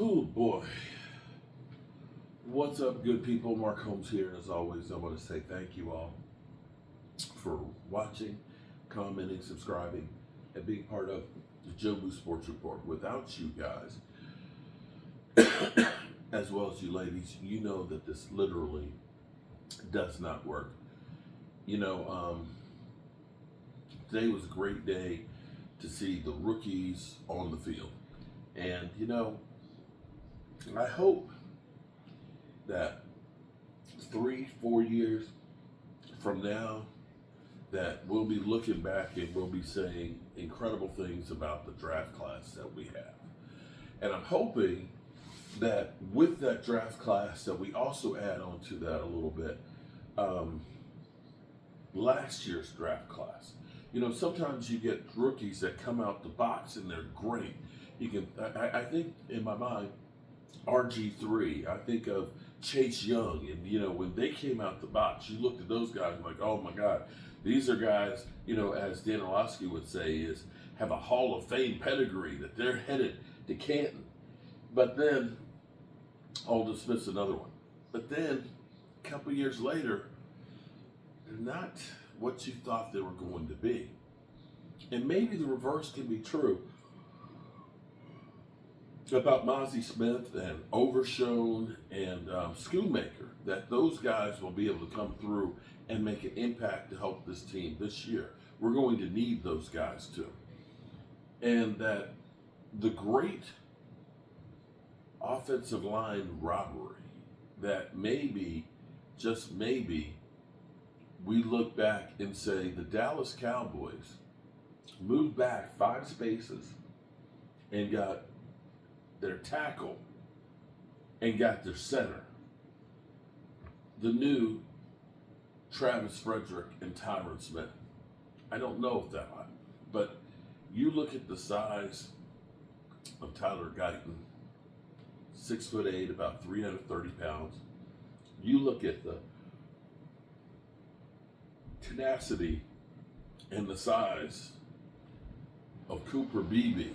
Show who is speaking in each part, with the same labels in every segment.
Speaker 1: Oh boy. What's up, good people? Mark Holmes here, and as always, I want to say thank you all for watching, commenting, subscribing, and being part of the Jobu Sports Report. Without you guys, as well as you ladies, you know that this literally does not work. You know, today was a great day to see the rookies on the field. And, I hope that 3-4 years from now that we'll be looking back and we'll be saying incredible things about the draft class that we have. And I'm hoping that with that draft class that we also add on to that a little bit, last year's draft class. Sometimes you get rookies that come out the box and they're great. I think in my mind, RG3, I think of Chase Young, and when they came out the box, you looked at those guys and like, oh my God, these are guys, as Dan Orlovsky would say, have a Hall of Fame pedigree, that they're headed to Canton. But then, Aldon Smith's another one. But then, a couple years later, they're not what you thought they were going to be. And maybe the reverse can be true about Mozzie Smith and Overshone and Schoonmaker, that those guys will be able to come through and make an impact to help this team this year. We're going to need those guys too. And that the great offensive line robbery, that maybe, just maybe, we look back and say the Dallas Cowboys moved back 5 spaces and got their tackle and got their center, the new Travis Frederick and Tyron Smith. I don't know if that happened, but you look at the size of Tyler Guyton, 6'8", about 330 pounds. You look at the tenacity and the size of Cooper Beebe,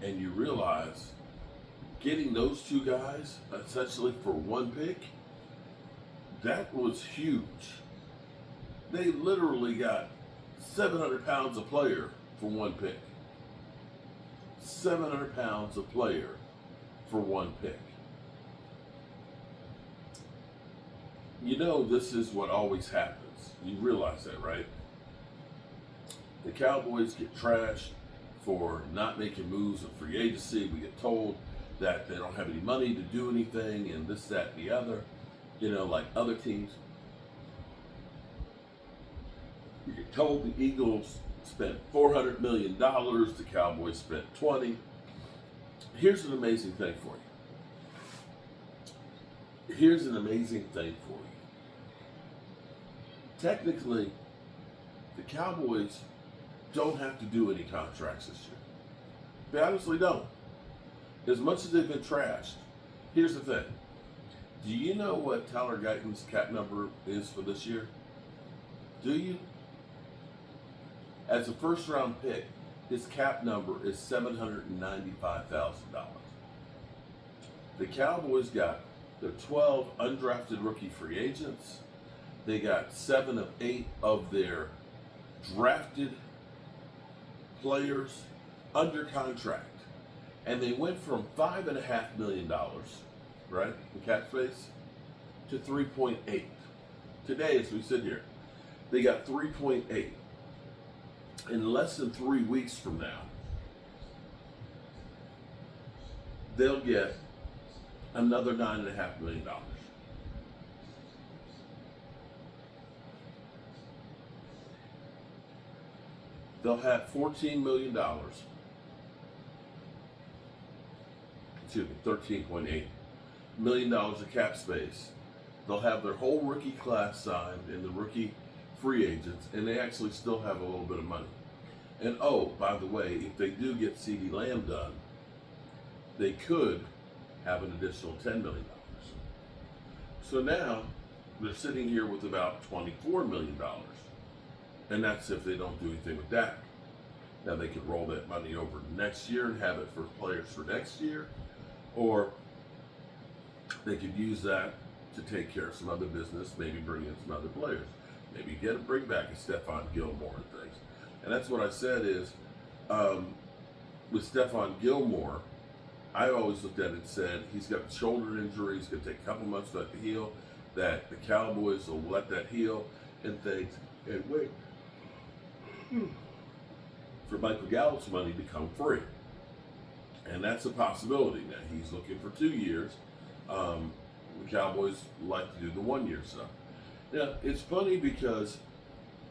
Speaker 1: and you realize getting those two guys essentially for one pick, that was huge. They literally got 700 pounds a player for one pick. 700 pounds a player for one pick. This is what always happens. You realize that, right? The Cowboys get trashed for not making moves in free agency. We get told that they don't have any money to do anything and this, that, and the other, like other teams. We get told the Eagles spent $400 million, the Cowboys spent $20. Here's an amazing thing for you. Technically, the Cowboys don't have to do any contracts this year. They honestly don't. As much as they've been trashed, here's the thing. Do you know what Tyler Guyton's cap number is for this year? Do you? As a first-round pick, his cap number is $795,000. The Cowboys got their 12 undrafted rookie free agents. They got 7 of 8 of their drafted players under contract. And they went from $5.5 million, right, the cap space, to 3.8. Today, as we sit here, they got 3.8. In less than 3 weeks from now, they'll get another $9.5 million. They'll have $14 million. $13.8 million of cap space. They'll have their whole rookie class signed and the rookie free agents, and they actually still have a little bit of money. And oh, by the way, if they do get CeeDee Lamb done, they could have an additional $10 million. So now they're sitting here with about $24 million. And that's if they don't do anything with that. Now they could roll that money over next year and have it for players for next year. Or they could use that to take care of some other business, maybe bring in some other players. Maybe bring back a Stephon Gilmore and things. And that's what I said is, with Stephon Gilmore, I always looked at it and said, he's got a shoulder injury, he's going to take a couple months for that to heal, that the Cowboys will let that heal and things, and wait for Michael Gallup's money to come free. And that's a possibility. Now, he's looking for 2 years. The Cowboys like to do the 1 year stuff. Now, it's funny because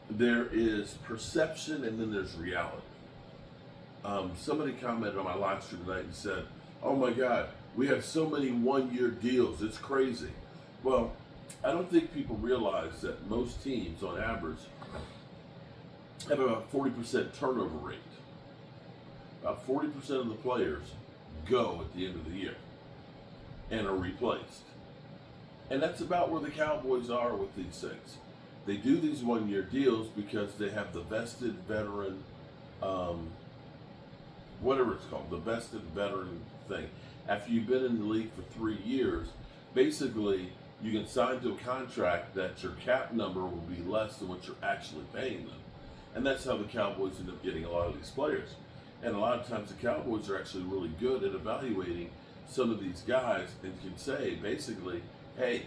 Speaker 1: there is perception and then there's reality. Somebody commented on my live stream tonight and said, "Oh my God, we have so many 1 year deals, it's crazy." Well, I don't think people realize that most teams, on average, have about 40% turnover rate. About 40% of the players go at the end of the year and are replaced. And that's about where the Cowboys are with these things. They do these 1 year deals because they have the vested veteran, whatever it's called, the vested veteran thing. After you've been in the league for 3 years, basically you can sign to a contract that your cap number will be less than what you're actually paying them. And that's how the Cowboys end up getting a lot of these players. And a lot of times the Cowboys are actually really good at evaluating some of these guys and can say, basically, hey,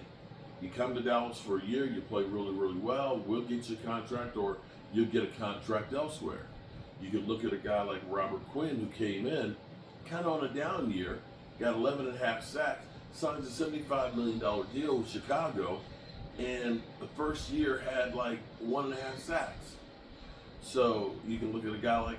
Speaker 1: you come to Dallas for a year, you play really, really well, we'll get you a contract, or you'll get a contract elsewhere. You could look at a guy like Robert Quinn, who came in kind of on a down year, got 11.5 sacks, signs a $75 million deal with Chicago, and the first year had like 1.5 sacks. So you can look at a guy like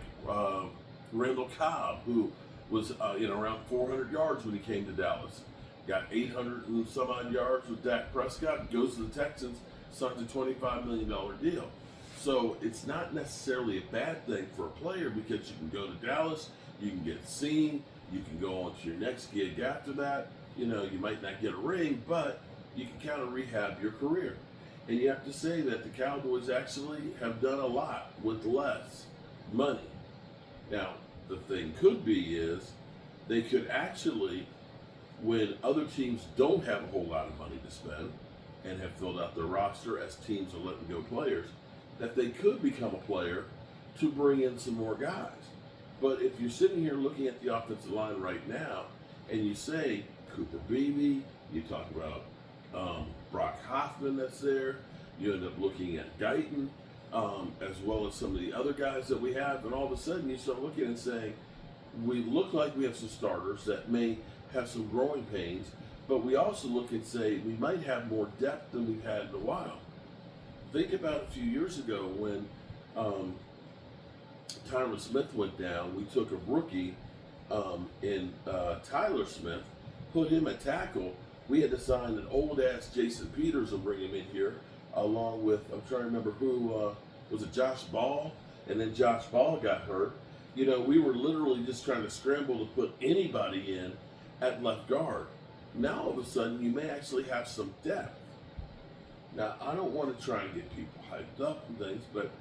Speaker 1: Randall Cobb, who was around 400 yards when he came to Dallas. Got 800 and some odd yards with Dak Prescott, goes to the Texans, signs a $25 million deal. So it's not necessarily a bad thing for a player because you can go to Dallas, you can get seen, you can go on to your next gig after that. You might not get a ring, but you can kind of rehab your career. And you have to say that the Cowboys actually have done a lot with less money. Now, the thing could be is they could actually, when other teams don't have a whole lot of money to spend and have filled out their roster as teams are letting go players, that they could become a player to bring in some more guys. But if you're sitting here looking at the offensive line right now and you say Cooper Beebe, you talk about Brock Hoffman that's there, you end up looking at Guyton, as well as some of the other guys that we have, and all of a sudden you start looking and saying, we look like we have some starters that may have some growing pains, but we also look and say we might have more depth than we've had in a while. Think about a few years ago when Tyron Smith went down. We took a rookie in Tyler Smith, put him at tackle. We had to sign an old-ass Jason Peters and bring him in here, along with, I'm trying to remember who, was it Josh Ball? And then Josh Ball got hurt. We were literally just trying to scramble to put anybody in at left guard. Now all of a sudden you may actually have some depth. Now I don't want to try and get people hyped up and things, but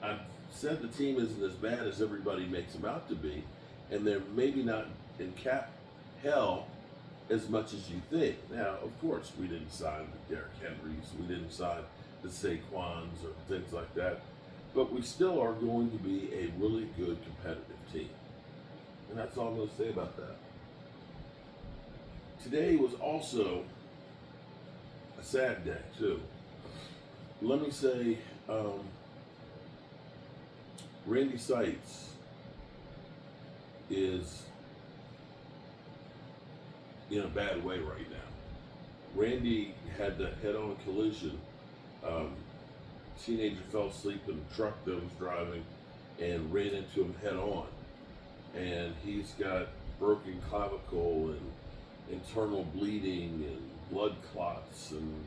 Speaker 1: I've said the team isn't as bad as everybody makes them out to be, and they're maybe not in cap hell as much as you think. Now, of course, we didn't sign the Derrick Henrys, we didn't sign the Saquons or things like that, but we still are going to be a really good competitive team. And that's all I'm going to say about that. Today was also a sad day, too. Let me say, Randy Seitz is in a bad way right now. Randy had the head-on collision. Teenager fell asleep in the truck that was driving and ran into him head-on. And he's got broken clavicle and internal bleeding and blood clots and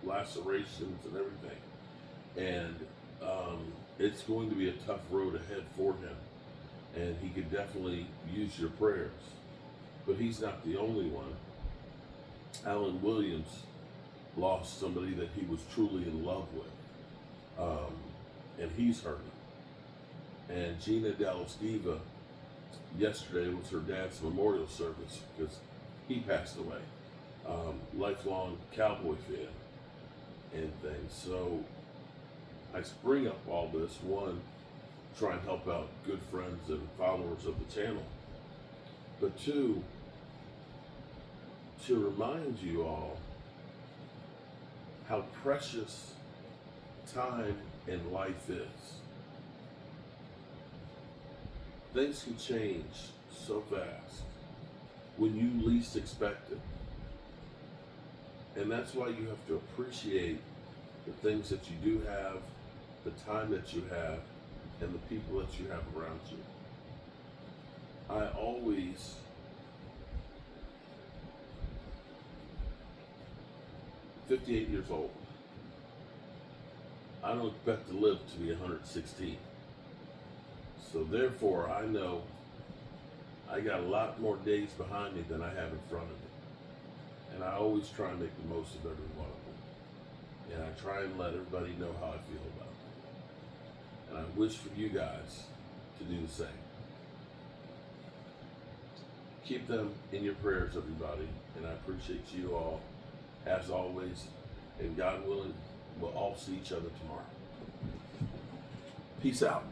Speaker 1: lacerations and everything. And it's going to be a tough road ahead for him. And he could definitely use your prayers. But he's not the only one. Alan Williams lost somebody that he was truly in love with. And he's hurting. And Gina Dallas Diva Yesterday was her dad's memorial service because he passed away. Lifelong Cowboy fan and things. So I bring up all this, one, try and help out good friends and followers of the channel, but two, to remind you all how precious time in life is. Things can change so fast when you least expect it. And that's why you have to appreciate the things that you do have, the time that you have, and the people that you have around you. I always I'm 58 years old. I don't expect to live to be 116. So therefore, I know I got a lot more days behind me than I have in front of me. And I always try and make the most of every one of them. And I try and let everybody know how I feel about them. And I wish for you guys to do the same. Keep them in your prayers, everybody. And I appreciate you all, as always. And God willing, we'll all see each other tomorrow. Peace out.